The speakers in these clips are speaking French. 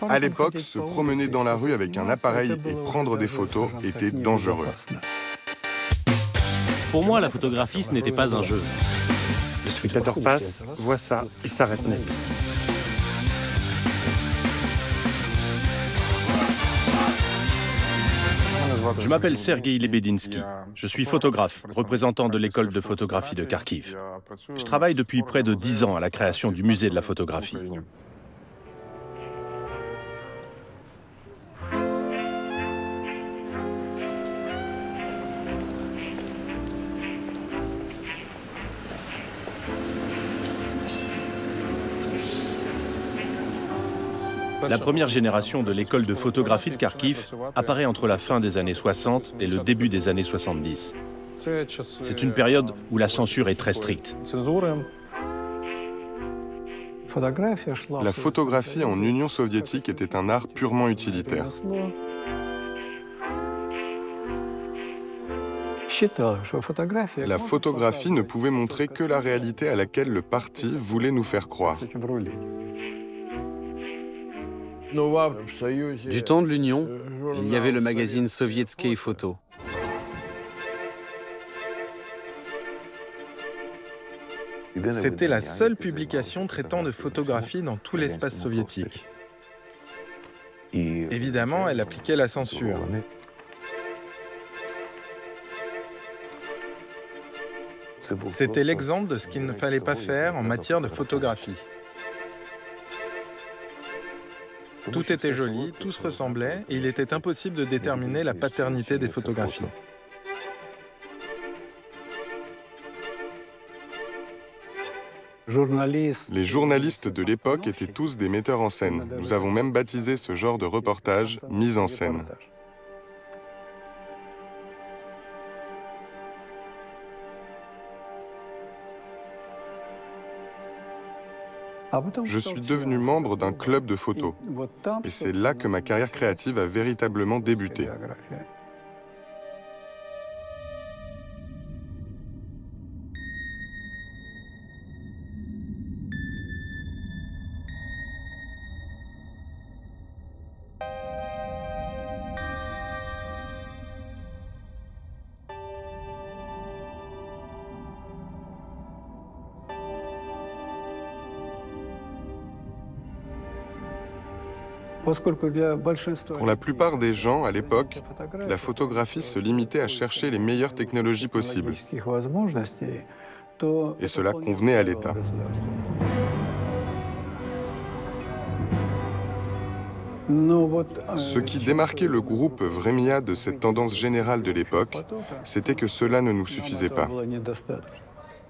À l'époque, se promener dans la rue avec un appareil et prendre des photos était dangereux. Pour moi, la photographie, ce n'était pas un jeu. Le spectateur passe, voit ça et s'arrête net. Je m'appelle Sergueï Lebedinsky. Je suis photographe, représentant de l'école de photographie de Kharkiv. Je travaille depuis près de 10 ans à la création du musée de la photographie. La première génération de l'école de photographie de Kharkiv apparaît entre la fin des années 60 et le début des années 70. C'est une période où la censure est très stricte. La photographie en Union soviétique était un art purement utilitaire. La photographie ne pouvait montrer que la réalité à laquelle le parti voulait nous faire croire. Du temps de l'Union, il y avait le magazine Sovietskaya Photo. C'était la seule publication traitant de photographie dans tout l'espace soviétique. Évidemment, elle appliquait la censure. C'était l'exemple de ce qu'il ne fallait pas faire en matière de photographie. Tout était joli, tout se ressemblait, et il était impossible de déterminer la paternité des photographies. Les journalistes de l'époque étaient tous des metteurs en scène. Nous avons même baptisé ce genre de reportage « mise en scène ». Je suis devenu membre d'un club de photos. Et c'est là que ma carrière créative a véritablement débuté. Pour la plupart des gens, à l'époque, la photographie se limitait à chercher les meilleures technologies possibles. Et cela convenait à l'État. Ce qui démarquait le groupe Vremya de cette tendance générale de l'époque, c'était que cela ne nous suffisait pas.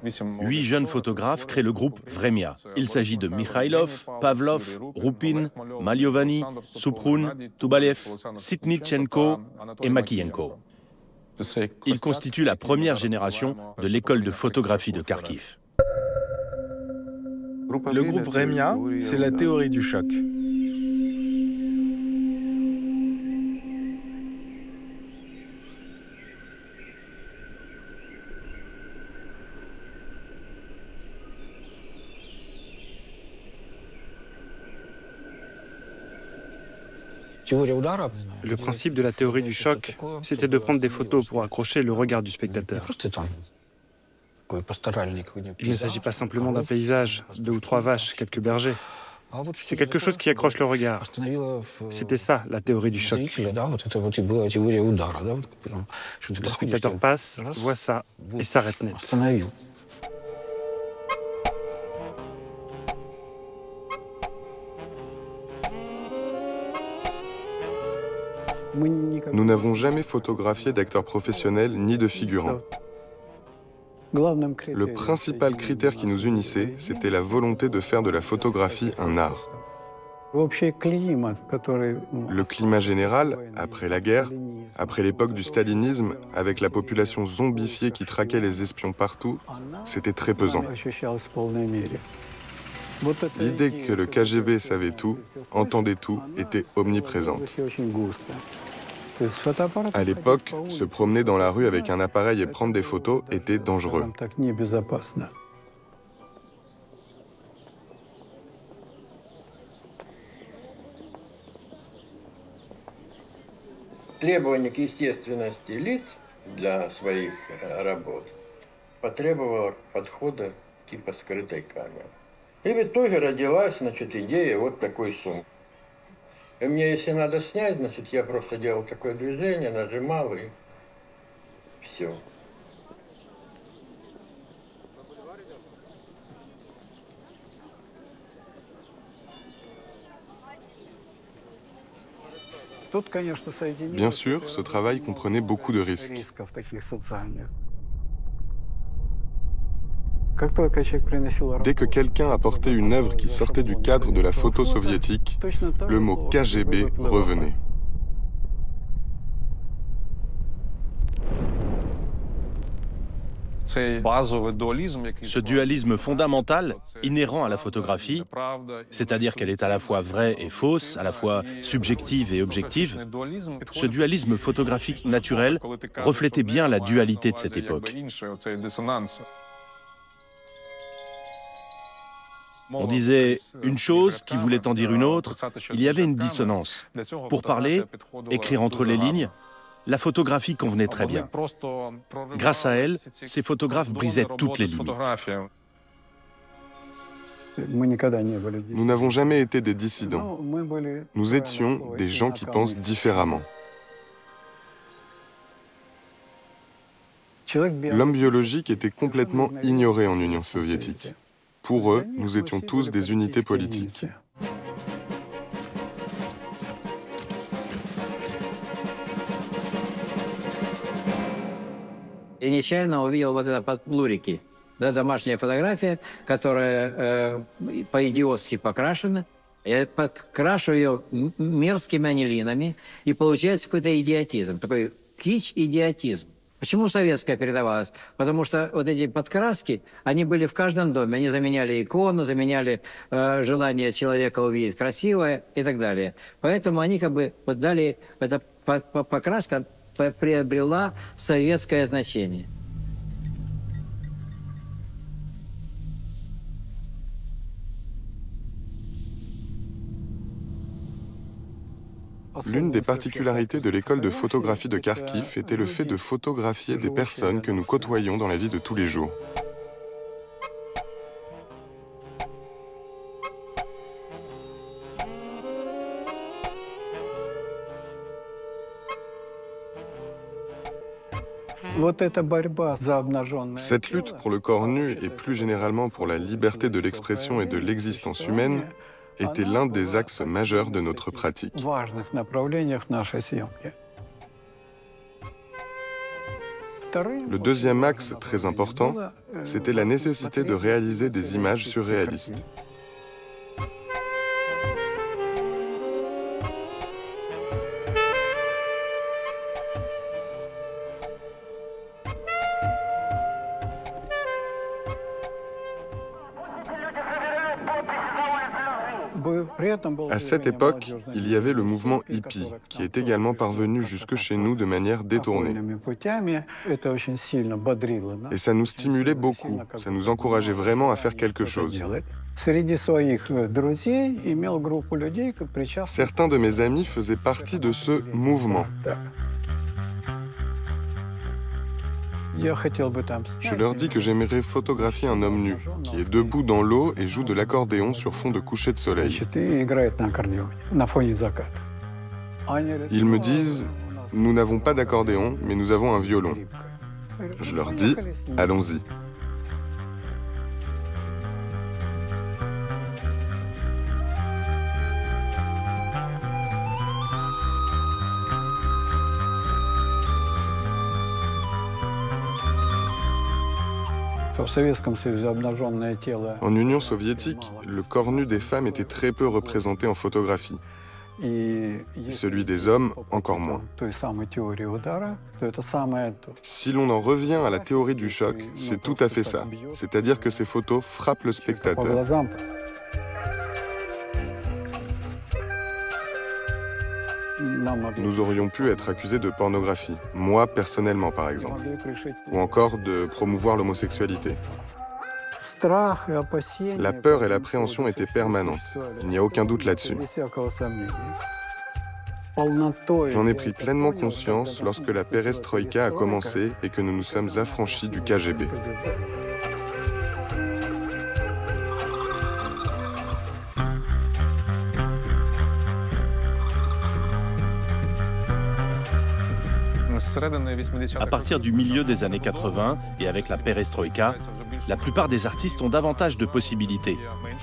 8 jeunes photographes créent le groupe Vremya. Il s'agit de Mikhailov, Pavlov, Roupin, Maliovani, Suprun, Tubalev, Sitnichenko et Makiyenko. Ils constituent la première génération de l'école de photographie de Kharkiv. Le groupe Vremya, c'est la théorie du choc. Le principe de la théorie du choc, c'était de prendre des photos pour accrocher le regard du spectateur. Il ne s'agit pas simplement d'un paysage, 2 ou 3 vaches, quelques bergers. C'est quelque chose qui accroche le regard. C'était ça, la théorie du choc. Le spectateur passe, voit ça et s'arrête net. Nous n'avons jamais photographié d'acteurs professionnels ni de figurants. Le principal critère qui nous unissait, c'était la volonté de faire de la photographie un art. Le climat général, après la guerre, après l'époque du stalinisme, avec la population zombifiée qui traquait les espions partout, c'était très pesant. L'idée que le KGB savait tout, entendait tout, était omniprésente. À l'époque, se promener dans la rue avec un appareil et prendre des photos était dangereux. Требование к естественности лиц для своих работ потребовало подхода типа скрытой камеры. И в итоге родилась, значит, идея вот такой сумки. И мне, если надо снять, значит, я просто делал такое движение, нажимал и все. Bien sûr, ce travail comprenait beaucoup de risques. Dès que quelqu'un apportait une œuvre qui sortait du cadre de la photo soviétique, le mot KGB revenait. Ce dualisme fondamental, inhérent à la photographie, c'est-à-dire qu'elle est à la fois vraie et fausse, à la fois subjective et objective, ce dualisme photographique naturel reflétait bien la dualité de cette époque. On disait une chose qui voulait en dire une autre, il y avait une dissonance. Pour parler, écrire entre les lignes, la photographie convenait très bien. Grâce à elle, ces photographes brisaient toutes les limites. Nous n'avons jamais été des dissidents. Nous étions des gens qui pensent différemment. L'homme biologique était complètement ignoré en Union soviétique. Pour eux, nous étions tous des unités politiques. И нечаянно увидел вот это под плурики. Да, домашняя фотография, которая по-идиотски покрашена. Я покрашу ее мерзкими анилинами, и получается какой-то идиотизм, такой кич-идиотизм. Почему советская передавалась? Потому что вот эти подкраски, они были в каждом доме. Они заменяли икону, заменяли желание человека увидеть красивое и так далее. Поэтому они как бы вот дали, эта покраска приобрела советское значение. L'une des particularités de l'école de photographie de Kharkiv était le fait de photographier des personnes que nous côtoyons dans la vie de tous les jours. Cette lutte pour le corps nu et plus généralement pour la liberté de l'expression et de l'existence humaine était l'un des axes majeurs de notre pratique. Le deuxième axe, très important, c'était la nécessité de réaliser des images surréalistes. À cette époque, il y avait le mouvement hippie, qui est également parvenu jusque chez nous de manière détournée. Et ça nous stimulait beaucoup, ça nous encourageait vraiment à faire quelque chose. Certains de mes amis faisaient partie de ce mouvement. Je leur dis que j'aimerais photographier un homme nu, qui est debout dans l'eau et joue de l'accordéon sur fond de coucher de soleil. Ils me disent, nous n'avons pas d'accordéon, mais nous avons un violon. Je leur dis, allons-y. En Union soviétique, le corps nu des femmes était très peu représenté en photographie. Et celui des hommes, encore moins. Si l'on en revient à la théorie du choc, c'est tout à fait ça. C'est-à-dire que ces photos frappent le spectateur. Nous aurions pu être accusés de pornographie, moi personnellement par exemple, ou encore de promouvoir l'homosexualité. La peur et l'appréhension étaient permanentes, il n'y a aucun doute là-dessus. J'en ai pris pleinement conscience lorsque la perestroïka a commencé et que nous nous sommes affranchis du KGB. À partir du milieu des années 80 et avec la perestroïka, la plupart des artistes ont davantage de possibilités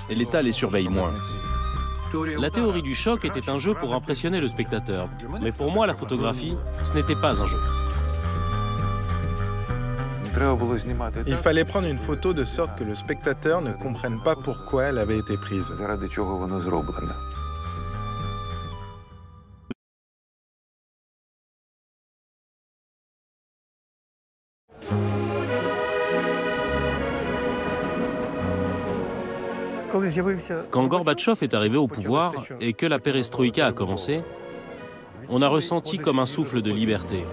et l'État les surveille moins. La théorie du choc était un jeu pour impressionner le spectateur. Mais pour moi, la photographie, ce n'était pas un jeu. Il fallait prendre une photo de sorte que le spectateur ne comprenne pas pourquoi elle avait été prise. Quand Gorbatchev est arrivé au pouvoir et que la perestroïka a commencé, on a ressenti comme un souffle de liberté.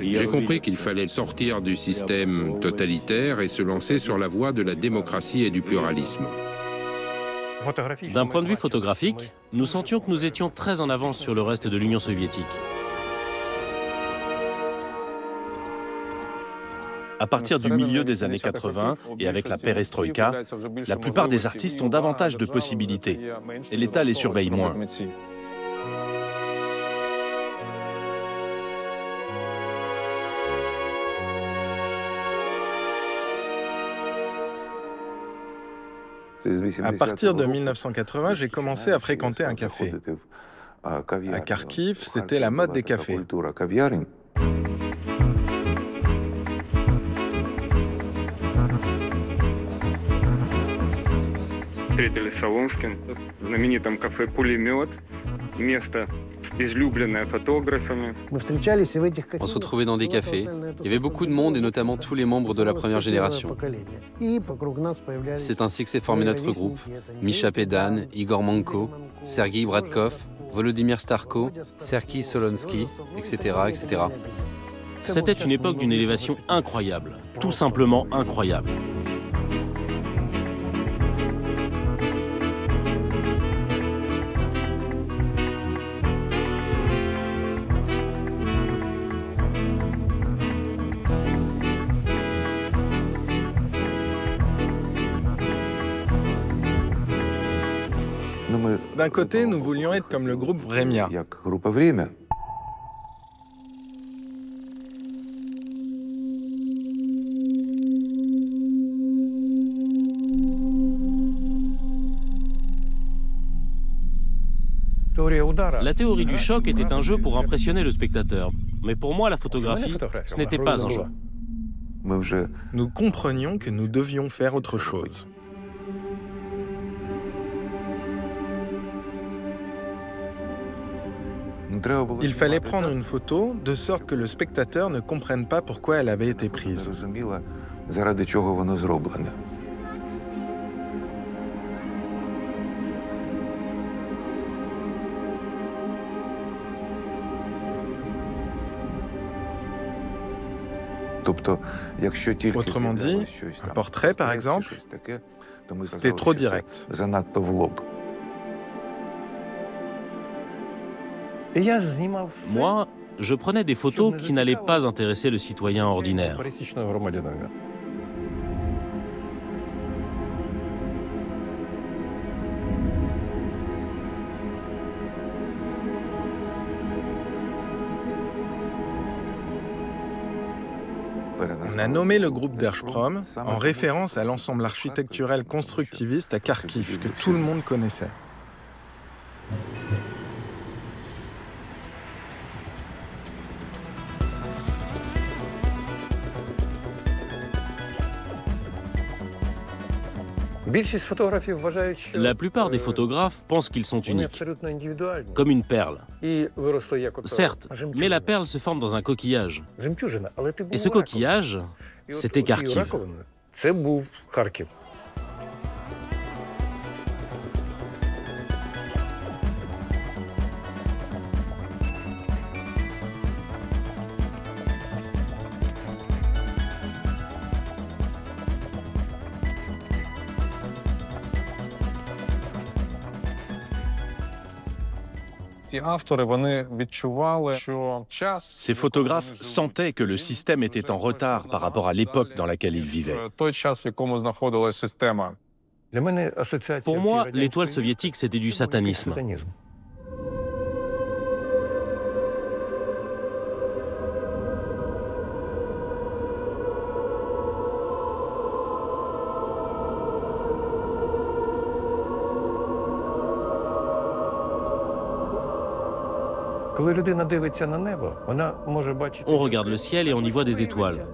J'ai compris qu'il fallait sortir du système totalitaire et se lancer sur la voie de la démocratie et du pluralisme. D'un point de vue photographique, nous sentions que nous étions très en avance sur le reste de l'Union soviétique. À partir du milieu des années 80 et avec la perestroïka, la plupart des artistes ont davantage de possibilités et l'État les surveille moins. À partir de 1980, j'ai commencé à fréquenter un café. À Kharkiv, c'était la mode des cafés. Встретили в Солонске, в знаменитом кафе «Пулемет», место, излюбленное фотографами. On se retrouvait dans des cafés. Il y avait beaucoup de monde et notamment tous les membres de la première génération. C'est ainsi que s'est formé notre groupe. Misha Pedan, Igor Manko, Sergei Bradkov, Volodymyr Starko, Sergei Solonsky, etc., etc. C'était une époque d'une élévation incroyable, tout simplement incroyable. D'un côté, nous voulions être comme le groupe Vremia. La théorie du choc était un jeu pour impressionner le spectateur. Mais pour moi, la photographie, ce n'était pas un jeu. Nous comprenions que nous devions faire autre chose. Il fallait prendre une photo de sorte que le spectateur ne comprenne pas pourquoi elle avait été prise. Autrement dit, un portrait par exemple, c'était trop direct. Moi, je prenais des photos qui n'allaient pas intéresser le citoyen ordinaire. On a nommé le groupe Держпром en référence à l'ensemble architecturel constructiviste à Kharkiv que tout le monde connaissait. La plupart des photographes pensent qu'ils sont uniques, comme une perle. Certes, mais la perle se forme dans un coquillage. Et ce coquillage, c'était Kharkiv. Ces photographes sentaient que le système était en retard par rapport à l'époque dans laquelle ils vivaient. Pour moi, l'étoile soviétique, c'était du satanisme. On regarde le ciel et on y voit des étoiles.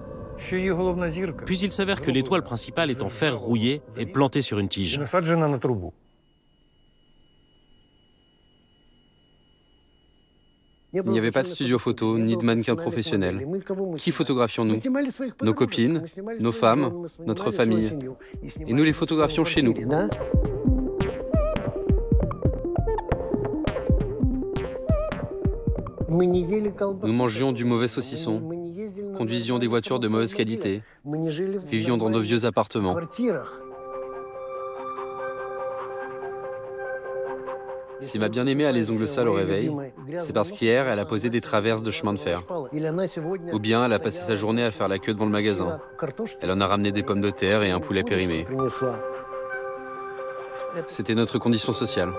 Puis il s'avère que l'étoile principale est en fer rouillé et plantée sur une tige. Il n'y avait pas de studio photo, ni de mannequin professionnel. Qui photographions-nous? Nos copines, nos femmes, notre famille. Et nous les photographions chez nous. Nous mangions du mauvais saucisson, conduisions des voitures de mauvaise qualité, vivions dans de vieux appartements. Si ma bien-aimée a les ongles sales au réveil, c'est parce qu'hier, elle a posé des traverses de chemin de fer. Ou bien elle a passé sa journée à faire la queue devant le magasin. Elle en a ramené des pommes de terre et un poulet périmé. C'était notre condition sociale.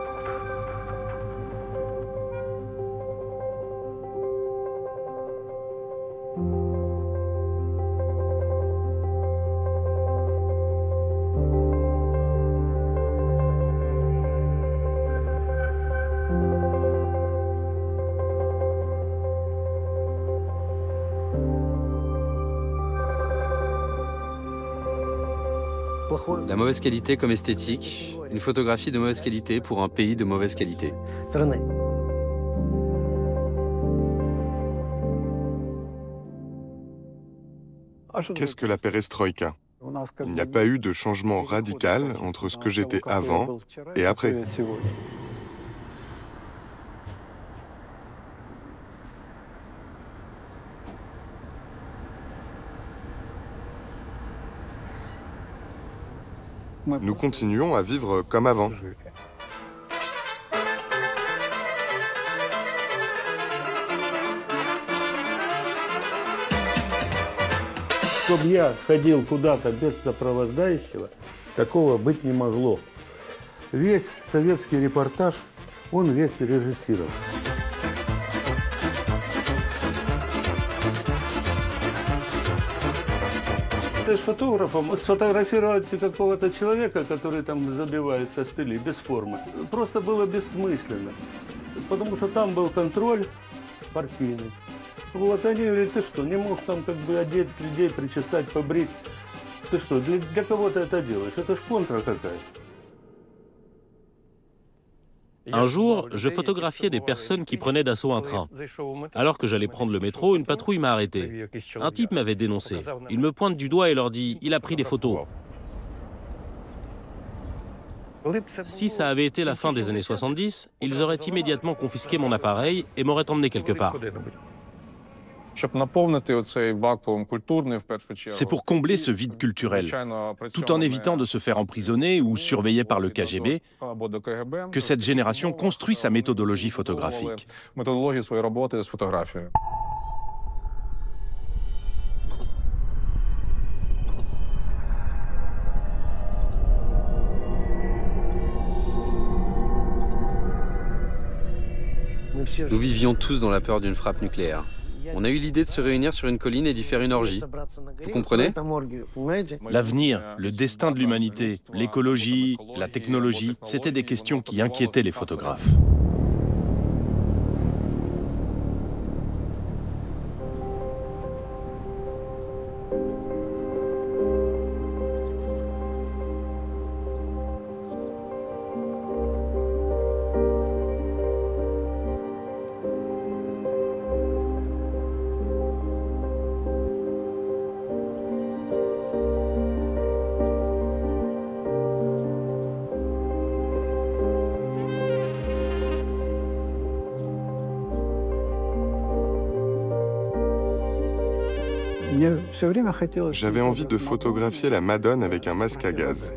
La mauvaise qualité comme esthétique, une photographie de mauvaise qualité pour un pays de mauvaise qualité. Qu'est-ce que la perestroïka? Il n'y a pas eu de changement radical entre ce que j'étais avant et après. Nous continuons à vivre comme avant. Чтобы я ходил куда-то без сопровождающего, такого быть не могло. Весь советский репортаж, он весь режиссирован. Ты с фотографом сфотографировать какого-то человека, который там забивает костыли без формы, просто было бессмысленно. Потому что там был контроль партийный. Вот они говорят, ты что, не мог там как бы одеть людей, причесать, побрить? Ты что, для кого ты это делаешь? Это ж контра какая-то. Un jour, je photographiais des personnes qui prenaient d'assaut un train. Alors que j'allais prendre le métro, une patrouille m'a arrêté. Un type m'avait dénoncé. Il me pointe du doigt et leur dit « Il a pris des photos ». Si ça avait été la fin des années 70, ils auraient immédiatement confisqué mon appareil et m'auraient emmené quelque part. C'est pour combler ce vide culturel, tout en évitant de se faire emprisonner ou surveiller par le KGB, que cette génération construit sa méthodologie photographique. Nous vivions tous dans la peur d'une frappe nucléaire. On a eu l'idée de se réunir sur une colline et d'y faire une orgie. Vous comprenez? L'avenir, le destin de l'humanité, l'écologie, la technologie, c'était des questions qui inquiétaient les photographes. J'avais envie de photographier la Madone avec un masque à gaz.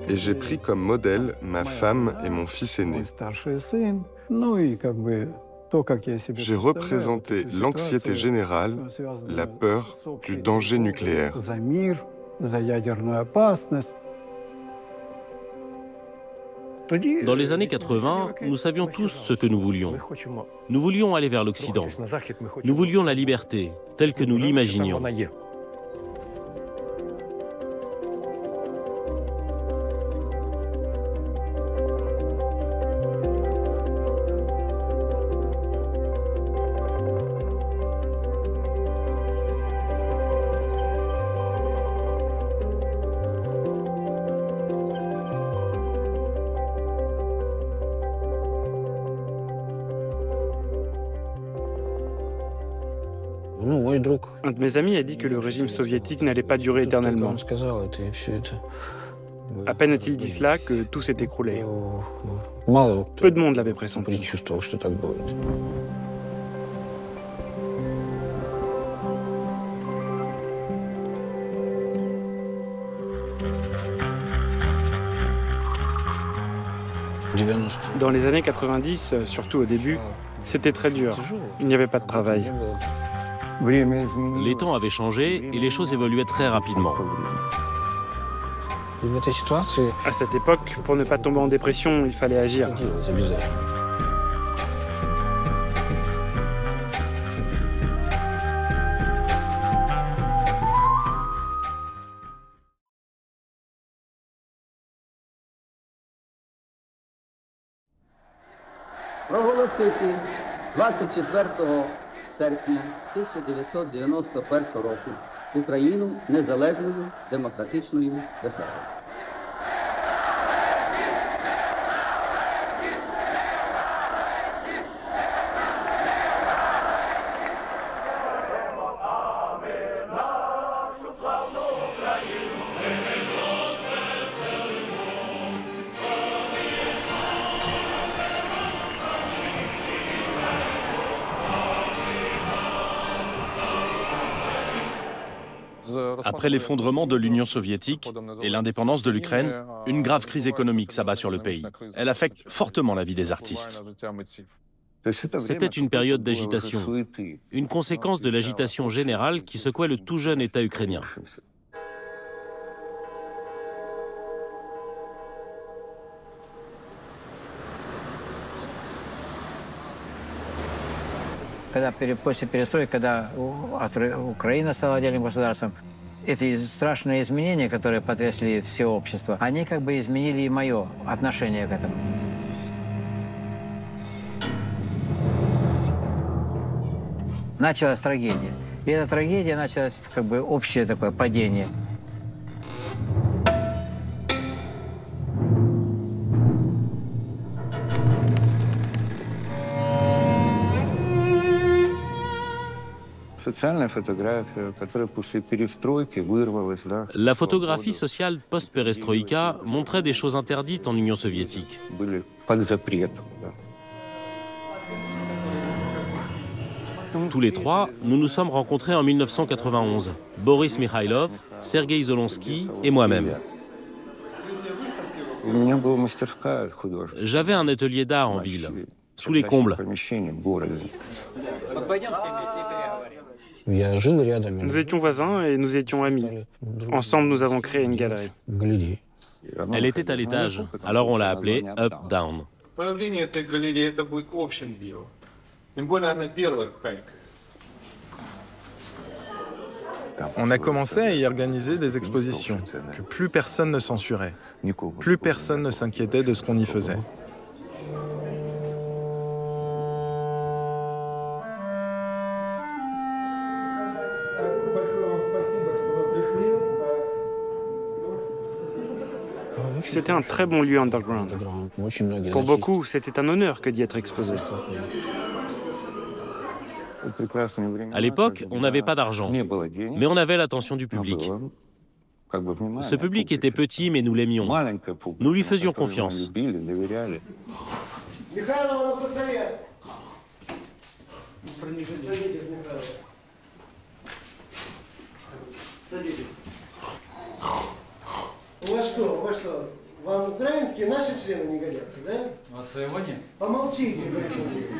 Et j'ai pris comme modèle ma femme et mon fils aîné. J'ai représenté l'anxiété générale, la peur du danger nucléaire. Dans les années 80, nous savions tous ce que nous voulions. Nous voulions aller vers l'Occident. Nous voulions la liberté, telle que nous l'imaginions. Un de mes amis a dit que le régime soviétique n'allait pas durer éternellement. À peine a-t-il dit cela que tout s'est écroulé. Peu de monde l'avait pressenti. Dans les années 90, surtout au début, c'était très dur. Il n'y avait pas de travail. Les temps avaient changé et les choses évoluaient très rapidement. À cette époque, pour ne pas tomber en dépression, il fallait agir. Проголосити 24 серпня 1991 року Україну незалежною демократичною державою. Après l'effondrement de l'Union soviétique et l'indépendance de l'Ukraine, une grave crise économique s'abat sur le pays. Elle affecte fortement la vie des artistes. C'était une période d'agitation, une conséquence de l'agitation générale qui secouait le tout jeune État ukrainien. После перестройки, когда Украина стала отдельным государством, эти страшные изменения, которые потрясли все общество, они как бы изменили и мое отношение к этому. Началась трагедия. И эта трагедия началась как бы общее такое падение. La photographie sociale post-perestroïka montrait des choses interdites en Union soviétique. Tous les trois, nous nous sommes rencontrés en 1991. Boris Mikhailov, Sergei Zolonsky et moi-même. J'avais un atelier d'art en ville, sous les combles. Nous étions voisins et nous étions amis. Ensemble, nous avons créé une galerie. Elle était à l'étage, alors on l'a appelée Up Down. On a commencé à y organiser des expositions, que plus personne ne censurait, plus personne ne s'inquiétait de ce qu'on y faisait. C'était un très bon lieu underground. Pour beaucoup, c'était un honneur que d'y être exposé. À l'époque, on n'avait pas d'argent, mais on avait l'attention du public. Ce public était petit, mais nous l'aimions. Nous lui faisions confiance. члены не годятся, да? У вас своего нет? Помолчите,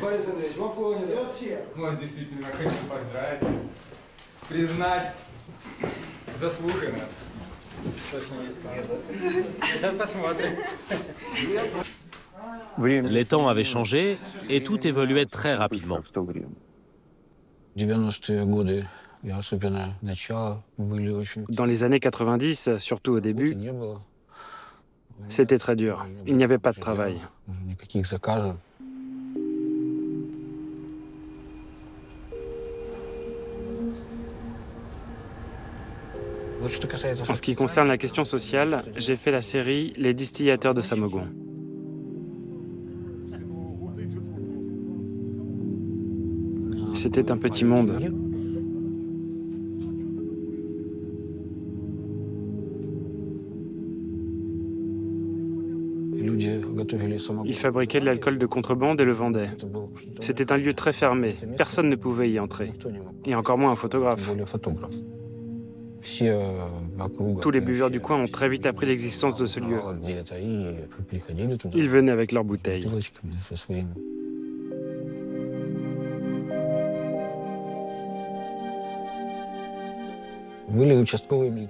Борис Андреевич, вам поняли? И вообще. Вас действительно хочу поздравить, признать заслуженно. Точно есть кого. Сейчас посмотрим. Les temps avaient changé et tout évoluait très rapidement. Dans les années 90, surtout au début, c'était très dur. Il n'y avait pas de travail. En ce qui concerne la question sociale, j'ai fait la série Les distillateurs de Samogon. C'était un petit monde. Ils fabriquaient de l'alcool de contrebande et le vendaient. C'était un lieu très fermé. Personne ne pouvait y entrer. Et encore moins un photographe. Tous les buveurs du coin ont très vite appris l'existence de ce lieu. Ils venaient avec leurs bouteilles.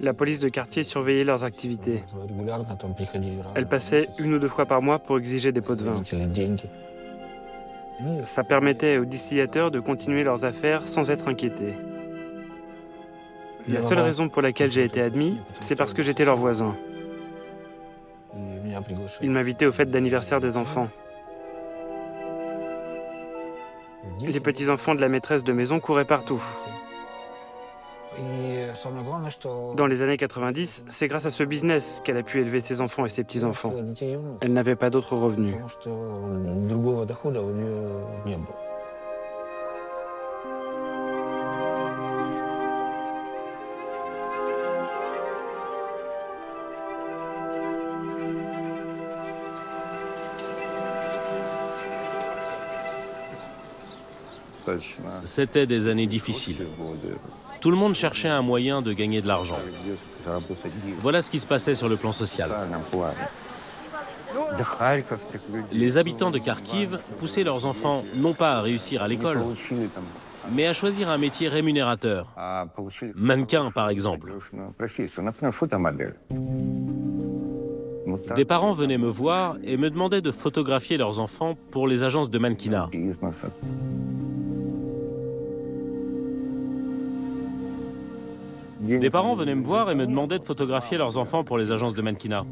La police de quartier surveillait leurs activités. Elle passait 1 ou 2 fois par mois pour exiger des pots de vin. Ça permettait aux distillateurs de continuer leurs affaires sans être inquiétés. La seule raison pour laquelle j'ai été admis, c'est parce que j'étais leur voisin. Ils m'invitaient aux fêtes d'anniversaire des enfants. Les petits-enfants de la maîtresse de maison couraient partout. Dans les années 90, c'est grâce à ce business qu'elle a pu élever ses enfants et ses petits-enfants. Elle n'avait pas d'autres revenus. C'était des années difficiles. Tout le monde cherchait un moyen de gagner de l'argent. Voilà ce qui se passait sur le plan social. Les habitants de Kharkiv poussaient leurs enfants non pas à réussir à l'école, mais à choisir un métier rémunérateur. Mannequin, par exemple. Des parents venaient me voir et me demandaient de photographier leurs enfants pour les agences de mannequinat. Des parents venaient me voir et me demandaient de photographier leurs enfants pour les agences de mannequinat.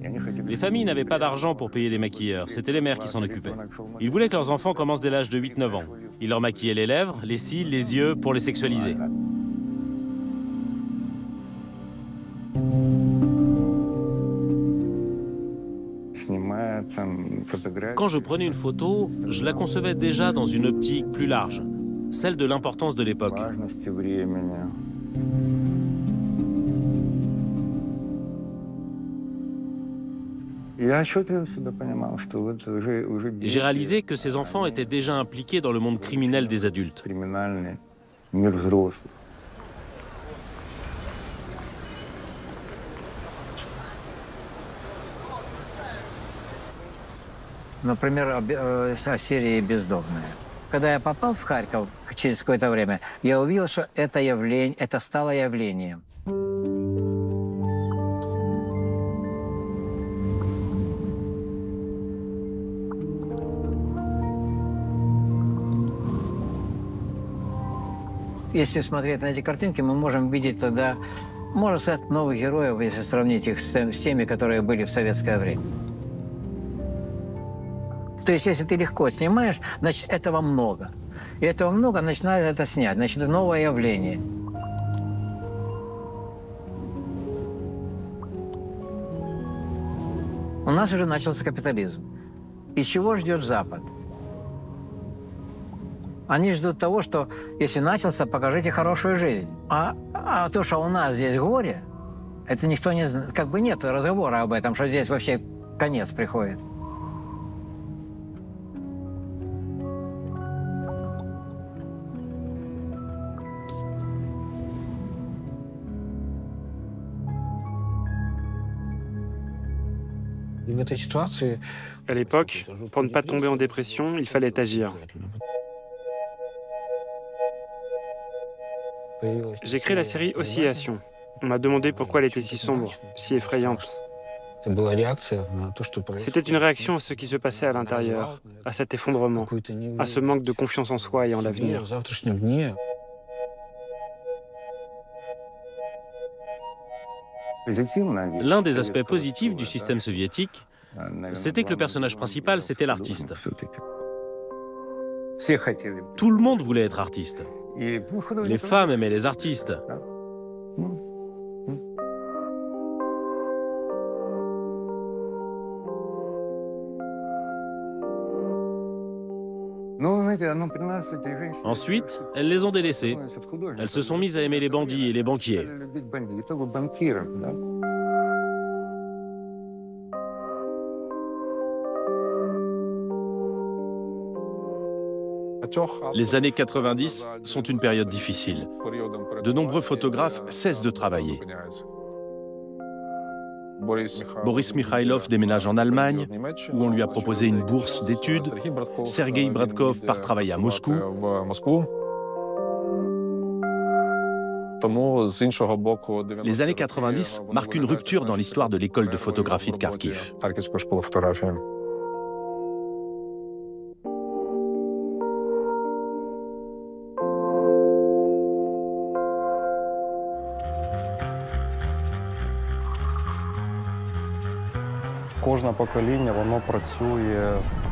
Les familles n'avaient pas d'argent pour payer des maquilleurs, c'était les mères qui s'en occupaient. Ils voulaient que leurs enfants commencent dès l'âge de 8-9 ans. Ils leur maquillaient les lèvres, les cils, les yeux pour les sexualiser. Quand je prenais une photo, je la concevais déjà dans une optique plus large, celle de l'importance de l'époque. J'ai réalisé que ces enfants étaient déjà impliqués dans le monde criminel des adultes. Например, о серии «Бездомные». Когда я попал в Харьков через какое-то время, я увидел, что это явление, это стало явлением. Если смотреть на эти картинки, мы можем видеть тогда, можно сказать, новых героев, если сравнить их с теми, которые были в советское время. То есть, если ты легко снимаешь, значит, этого много. И этого много, начинают это снять. Значит, это новое явление. У нас уже начался капитализм. И чего ждет Запад? Они ждут того, что если начался, покажите хорошую жизнь. А то, что у нас здесь горе, это никто не знает. Как бы нет разговора об этом, что здесь вообще конец приходит. À l'époque, pour ne pas tomber en dépression, il fallait agir. J'ai créé la série Oscillation. On m'a demandé pourquoi elle était si sombre, si effrayante. C'était une réaction à ce qui se passait à l'intérieur, à cet effondrement, à ce manque de confiance en soi et en l'avenir. L'un des aspects positifs du système soviétique, c'était que le personnage principal, c'était l'artiste. Tout le monde voulait être artiste. Les femmes aimaient les artistes. Ensuite, elles les ont délaissés. Elles se sont mises à aimer les bandits et les banquiers. Les années 90 sont une période difficile. De nombreux photographes cessent de travailler. Boris Mikhailov déménage en Allemagne, où on lui a proposé une bourse d'études. Sergei Bradkov part travailler à Moscou. Les années 90 marquent une rupture dans l'histoire de l'école de photographie de Kharkiv.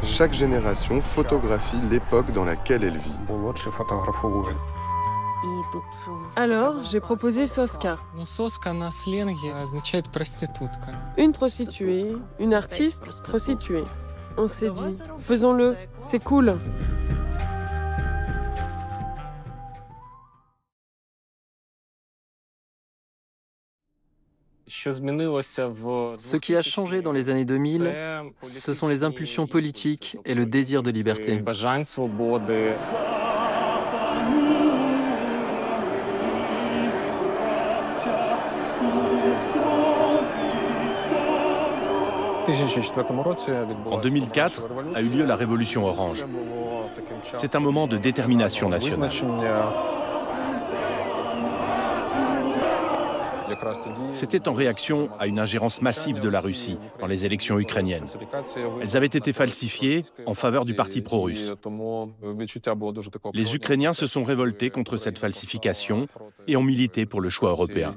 Chaque génération photographie l'époque dans laquelle elle vit. Alors, j'ai proposé Soska. Une prostituée, une artiste, prostituée. On s'est dit, faisons-le, c'est cool. Ce qui a changé dans les années 2000, ce sont les impulsions politiques et le désir de liberté. En 2004 a eu lieu la Révolution orange. C'est un moment de détermination nationale. C'était en réaction à une ingérence massive de la Russie dans les élections ukrainiennes. Elles avaient été falsifiées en faveur du parti pro-russe. Les Ukrainiens se sont révoltés contre cette falsification et ont milité pour le choix européen.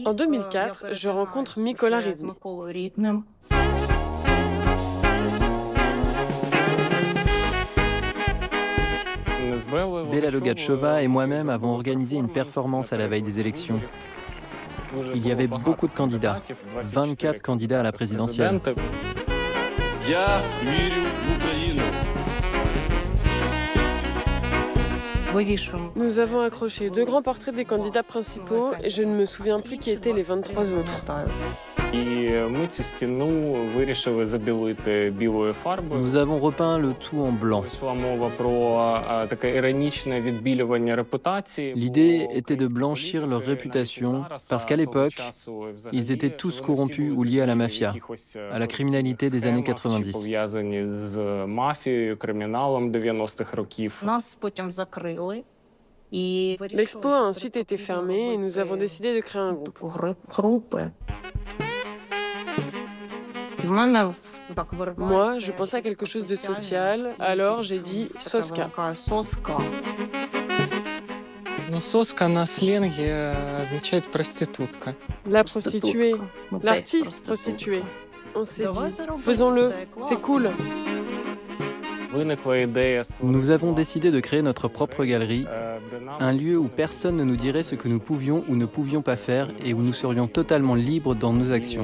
En 2004, je rencontre Mykola Rizm. Bella Logacheva et moi-même avons organisé une performance à la veille des élections. Il y avait beaucoup de candidats, 24 candidats à la présidentielle. Nous avons accroché 2 grands portraits des candidats principaux et je ne me souviens plus qui étaient les 23 autres. Nous avons repeint le tout en blanc. L'idée était de blanchir leur réputation parce qu'à l'époque, ils étaient tous corrompus ou liés à la mafia, à la criminalité des années 90. L'expo a ensuite été fermée et nous avons décidé de créer un groupe. Moi, je pensais à quelque chose de social, alors j'ai dit Soska. La prostituée, l'artiste prostituée. On s'est dit, faisons-le, c'est cool. Nous avons décidé de créer notre propre galerie, un lieu où personne ne nous dirait ce que nous pouvions ou ne pouvions pas faire et où nous serions totalement libres dans nos actions.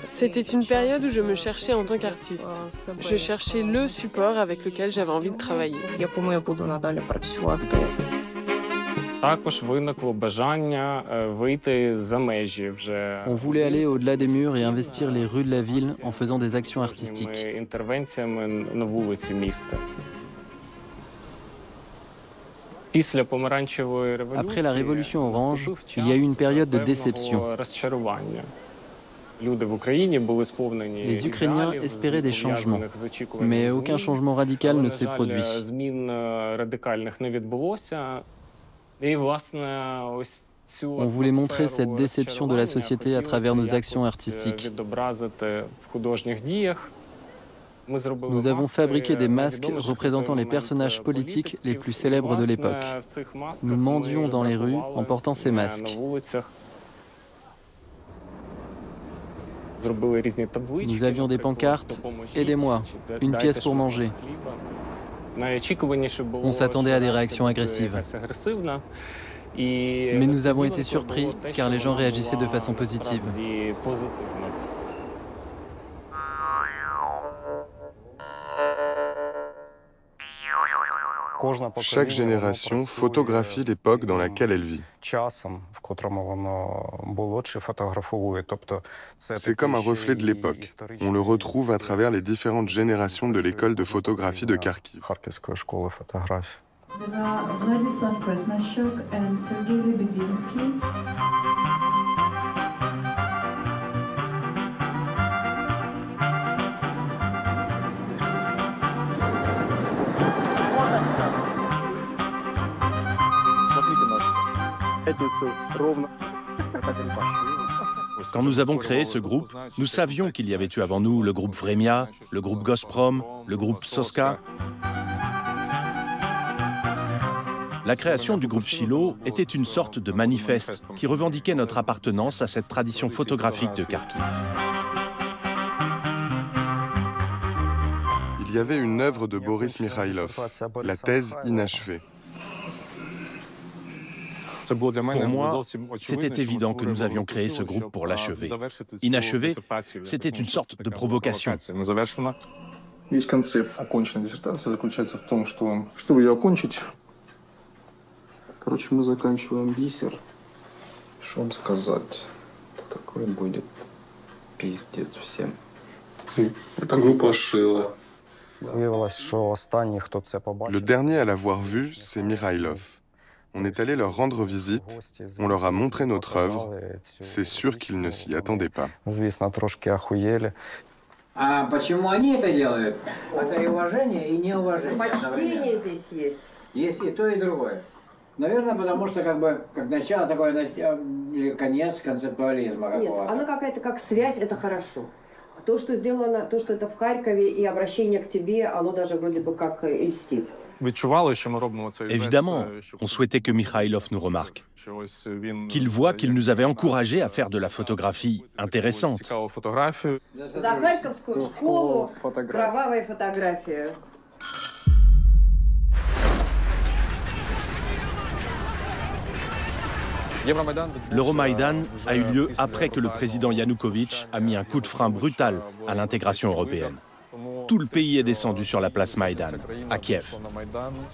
C'était une période où je me cherchais en tant qu'artiste. Je cherchais le support avec lequel j'avais envie de travailler. On voulait aller au-delà des murs et investir les rues de la ville en faisant des actions artistiques. Après la révolution orange, il y a eu une période de déception. Les Ukrainiens espéraient des changements, mais aucun changement radical ne s'est produit. On voulait montrer cette déception de la société à travers nos actions artistiques. Nous avons fabriqué des masques représentant les personnages politiques les plus célèbres de l'époque. Nous mendions dans les rues en portant ces masques. Nous avions des pancartes « Aidez-moi, une pièce pour manger ». On s'attendait à des réactions agressives. Mais nous avons été surpris car les gens réagissaient de façon positive. Chaque génération photographie l'époque dans laquelle elle vit. C'est comme un reflet de l'époque. On le retrouve à travers les différentes générations de l'école de photographie de Kharkiv. Владислав Краснощек and Sergei Lebedinsky. Quand nous avons créé ce groupe, nous savions qu'il y avait eu avant nous le groupe Vremia, le groupe Gazprom, le groupe Soska. La création du groupe Chilo était une sorte de manifeste qui revendiquait notre appartenance à cette tradition photographique de Kharkiv. Il y avait une œuvre de Boris Mikhailov, la thèse inachevée. Pour moi, c'était évident que nous avions créé ce groupe pour l'achever. Inachevé, c'était une sorte de provocation. Весь концепт оконченной диссертации заключается в том, что, чтобы ее окончить, короче, мы заканчиваем бисер. Что вам сказать? Это такое будет пиздец всем. Это группа шила. Le dernier à l'avoir vu, c'est Mikhailov. On est allé leur rendre visite, on leur a montré notre œuvre. C'est sûr qu'ils ne s'y attendaient pas. А почему они это делают? Это и уважение, и неуважение. Почтение здесь есть. Есть и то, и другое. Наверное, потому что как начало такое, или конец концептуализма какого-то. Нет, она какая-то как связь, это хорошо. То, что сделано, то, что это в Харькове, и обращение к тебе, оно даже вроде бы как льстит. Évidemment, on souhaitait que Mikhailov nous remarque, qu'il voit qu'il nous avait encouragés à faire de la photographie intéressante. За Харьковскую школу кровавая фотография. L'Euromaïdan a eu lieu après que le président Yanukovych a mis un coup de frein brutal à l'intégration européenne. Tout le pays est descendu sur la place Maïdan, à Kiev.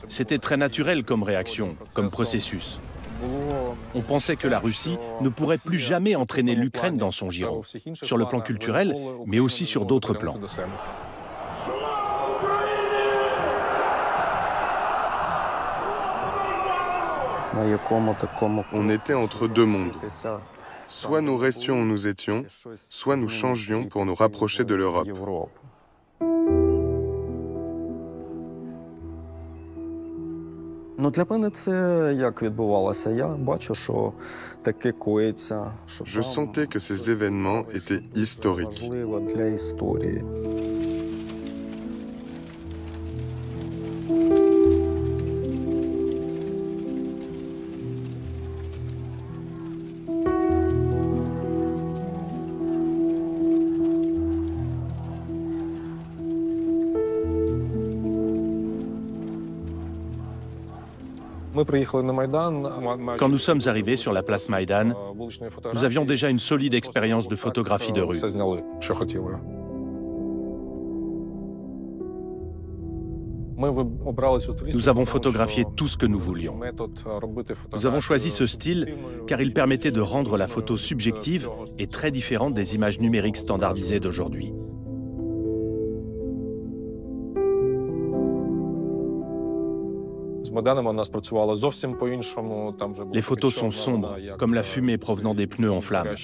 C'était très naturel comme réaction, comme processus. On pensait que la Russie ne pourrait plus jamais entraîner l'Ukraine dans son giron, sur le plan culturel, mais aussi sur d'autres plans. On était entre deux mondes. Soit nous restions où nous étions, soit nous changions pour nous rapprocher de l'Europe. Je sentais que ces événements étaient historiques. Quand nous sommes arrivés sur la place Maïdan, nous avions déjà une solide expérience de photographie de rue. Nous avons photographié tout ce que nous voulions. Nous avons choisi ce style car il permettait de rendre la photo subjective et très différente des images numériques standardisées d'aujourd'hui. Les photos sont sombres, comme la fumée provenant des pneus en flammes.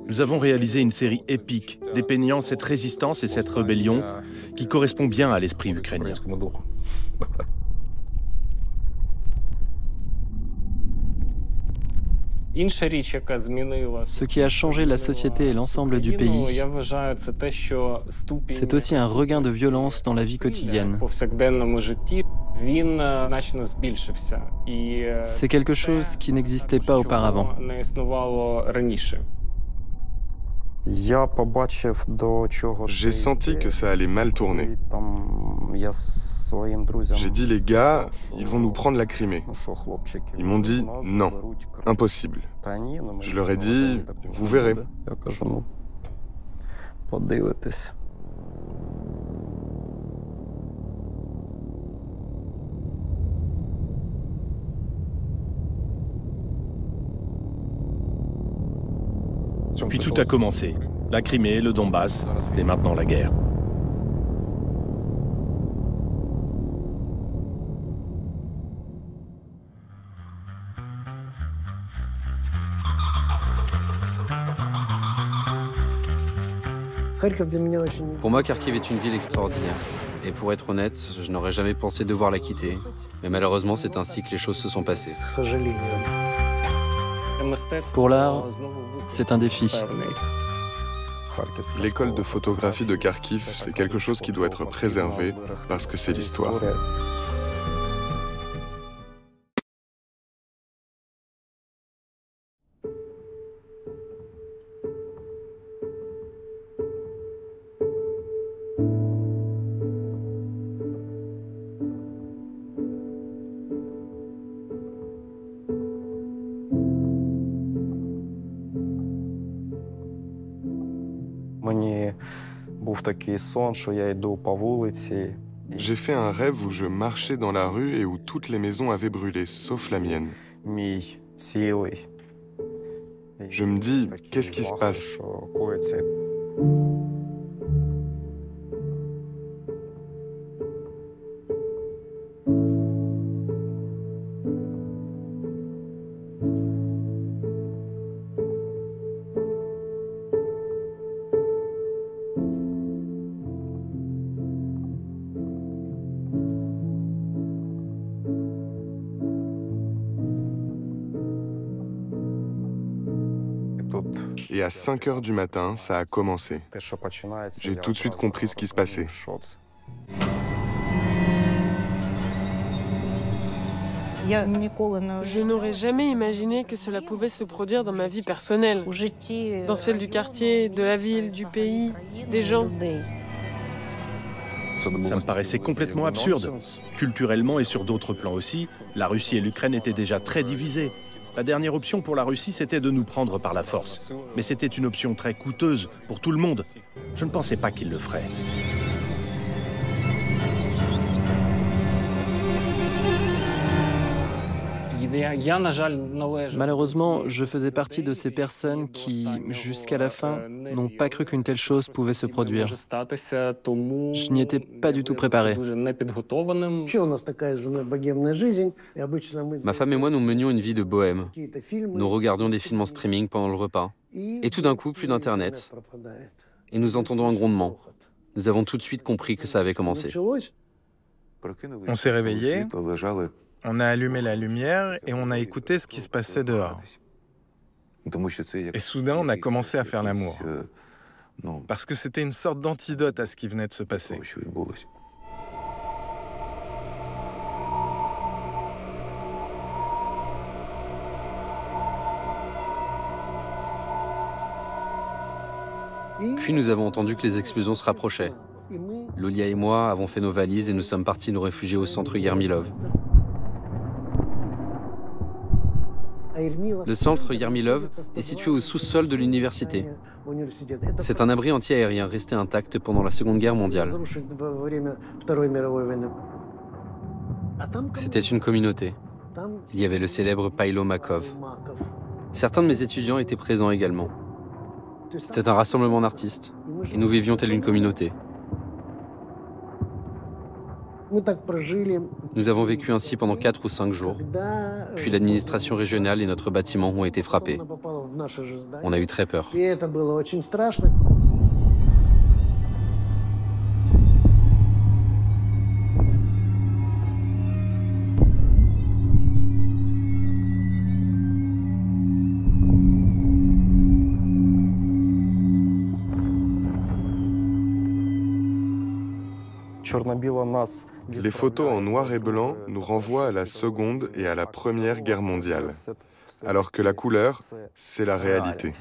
Nous avons réalisé une série épique, dépeignant cette résistance et cette rébellion qui correspond bien à l'esprit ukrainien. Ce qui a changé la société et l'ensemble du pays, c'est aussi un regain de violence dans la vie quotidienne. C'est quelque chose qui n'existait pas auparavant. J'ai senti que ça allait mal tourner. J'ai dit, les gars, ils vont nous prendre la Crimée. Ils m'ont dit, non, impossible. Je leur ai dit, vous verrez. Puis tout a commencé. La Crimée, le Donbass, et maintenant la guerre. Pour moi, Kharkiv est une ville extraordinaire. Et pour être honnête, je n'aurais jamais pensé devoir la quitter. Mais malheureusement, c'est ainsi que les choses se sont passées. Pour l'art, c'est un défi. L'école de photographie de Kharkiv, c'est quelque chose qui doit être préservé parce que c'est l'histoire. J'ai fait un rêve où je marchais dans la rue et où toutes les maisons avaient brûlé, sauf la mienne. Je me dis, qu'est-ce qui se passe ? Et à 5 heures du matin, ça a commencé. J'ai tout de suite compris ce qui se passait. Je n'aurais jamais imaginé que cela pouvait se produire dans ma vie personnelle, dans celle du quartier, de la ville, du pays, des gens. Ça me paraissait complètement absurde. Culturellement et sur d'autres plans aussi, la Russie et l'Ukraine étaient déjà très divisées. La dernière option pour la Russie, c'était de nous prendre par la force. Mais c'était une option très coûteuse pour tout le monde. Je ne pensais pas qu'ils le feraient. Malheureusement, je faisais partie de ces personnes qui, jusqu'à la fin, n'ont pas cru qu'une telle chose pouvait se produire. Je n'y étais pas du tout préparé. Ma femme et moi, nous menions une vie de bohème. Nous regardions des films en streaming pendant le repas. Et tout d'un coup, plus d'Internet. Et nous entendons un grondement. Nous avons tout de suite compris que ça avait commencé. On s'est réveillés. On a allumé la lumière et on a écouté ce qui se passait dehors. Et soudain, on a commencé à faire l'amour. Parce que c'était une sorte d'antidote à ce qui venait de se passer. Puis nous avons entendu que les explosions se rapprochaient. Lulia et moi avons fait nos valises et nous sommes partis nous réfugier au centre Yermilov. Le centre Yermilov est situé au sous-sol de l'université. C'est un abri anti-aérien resté intact pendant la Seconde Guerre mondiale. C'était une communauté. Il y avait le célèbre Païlo Makov. Certains de mes étudiants étaient présents également. C'était un rassemblement d'artistes, et nous vivions telle une communauté. Nous avons vécu ainsi pendant 4 ou 5 jours. Puis l'administration régionale et notre bâtiment ont été frappés. On a eu très peur. Les photos en noir et blanc nous renvoient à la Seconde et à la Première Guerre mondiale, alors que la couleur, c'est la réalité.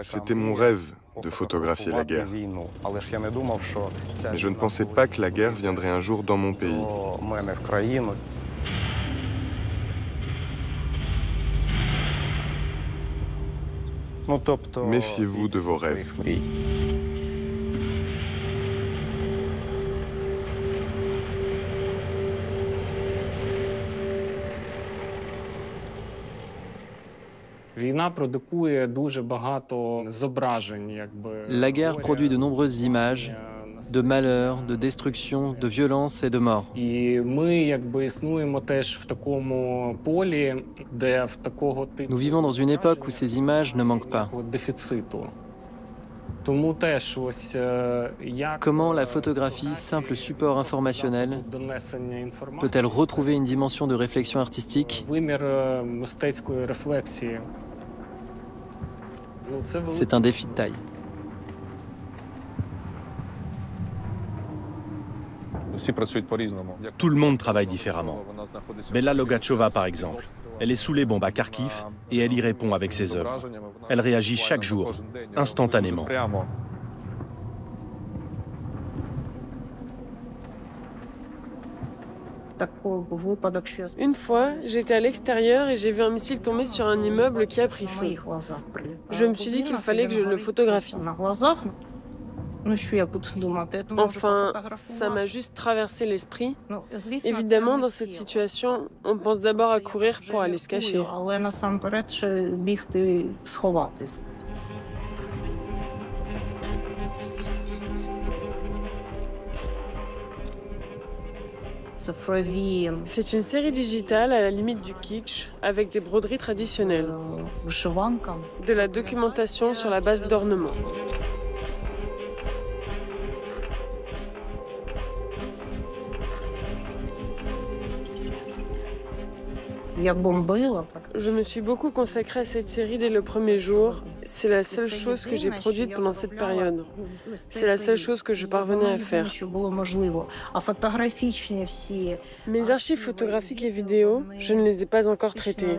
C'était mon rêve de photographier la guerre. Mais je ne pensais pas que la guerre viendrait un jour dans mon pays. Méfiez-vous de vos rêves. La guerre produit de nombreuses images de malheur, de destruction, de violence et de mort. Nous vivons dans une époque où ces images ne manquent pas. Comment la photographie, simple support informationnel, peut-elle retrouver une dimension de réflexion artistique? C'est un défi de taille. Tout le monde travaille différemment. Bella Logachova, par exemple, elle est sous les bombes à Kharkiv et elle y répond avec ses œuvres. Elle réagit chaque jour, instantanément. Une fois, j'étais à l'extérieur et j'ai vu un missile tomber sur un immeuble qui a pris feu. Je me suis dit qu'il fallait que je le photographie. Enfin, ça m'a juste traversé l'esprit. Évidemment, dans cette situation, on pense d'abord à courir pour aller se cacher. C'est une série digitale à la limite du kitsch, avec des broderies traditionnelles, de la documentation sur la base d'ornements. Je me suis beaucoup consacrée à cette série dès le premier jour. C'est la seule chose que j'ai produite pendant cette période. C'est la seule chose que je parvenais à faire. Mes archives photographiques et vidéos, je ne les ai pas encore traitées.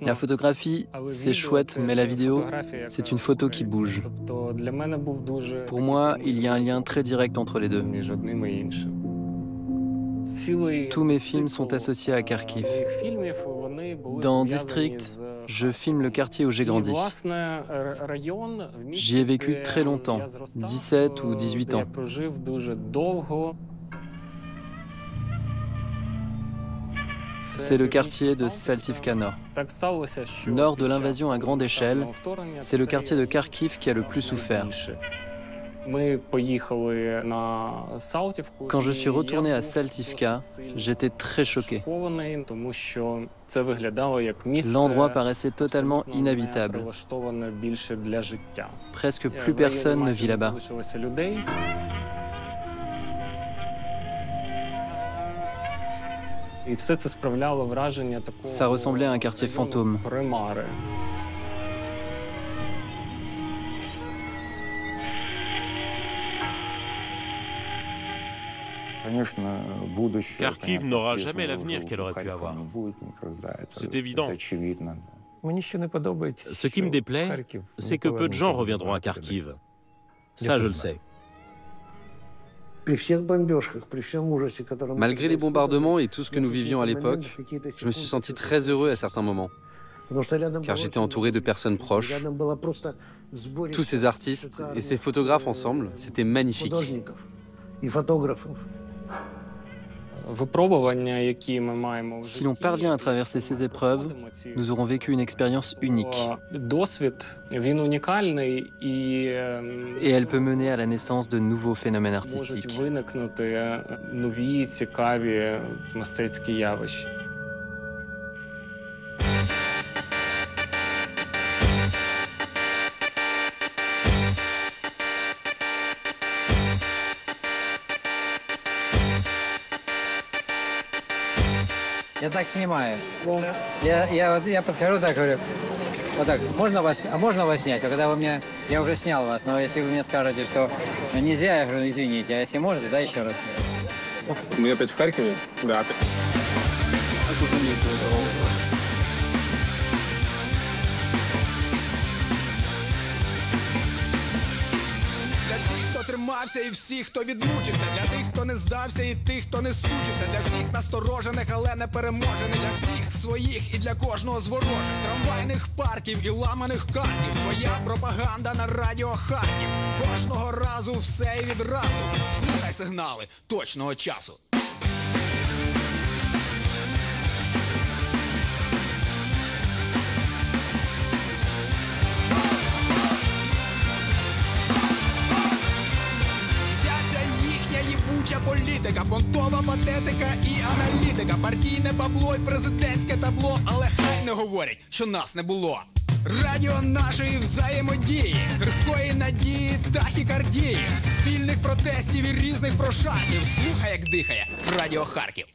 La photographie, c'est chouette, mais la vidéo, c'est une photo qui bouge. Pour moi, il y a un lien très direct entre les deux. Tous mes films sont associés à Kharkiv. Dans District, je filme le quartier où j'ai grandi. J'y ai vécu très longtemps, 17 ou 18 ans. C'est le quartier de Saltivka Nord. Nord de l'invasion à grande échelle, c'est le quartier de Kharkiv qui a le plus souffert. Quand je suis retourné à Saltivka, j'étais très choqué. L'endroit paraissait totalement inhabitable. Presque plus personne ne vit là-bas. Ça ressemblait à un quartier fantôme. Kharkiv n'aura jamais l'avenir qu'elle aurait pu avoir. C'est évident. Ce qui me déplaît, c'est que peu de gens reviendront à Kharkiv. Ça, je le sais. Malgré les bombardements et tout ce que nous vivions à l'époque, je me suis senti très heureux à certains moments, car j'étais entouré de personnes proches. Tous ces artistes et ces photographes ensemble, c'était magnifique. Si l'on parvient à traverser ces épreuves, nous aurons vécu une expérience unique. Et elle peut mener à la naissance de nouveaux phénomènes artistiques. Я так снимаю. Я подхожу, так говорю, вот так, можно вас снять? А когда вы мне, я уже снял вас, но если вы мне скажете, что нельзя, я говорю, извините, а если можете, да, еще раз. Мы опять в Харькове? Да. Тримався і всіх, хто відмучився, для тих, хто не здався, і тих, хто не сучився, для всіх насторожених, але не переможених, для всіх своїх і для кожного з ворожих, з трамвайних парків і ламаних картів. Твоя пропаганда на радіо Харків. Кожного разу все і відразу. Слухай сигнали точного часу. Політика, понтова патетика і аналітика, партійне бабло і президентське табло, але хай не говорять, що нас не було. Радіо нашої взаємодії, крихкої надії, тахікардії, спільних протестів і різних прошарків. Слухай, як дихає Радіо Харків.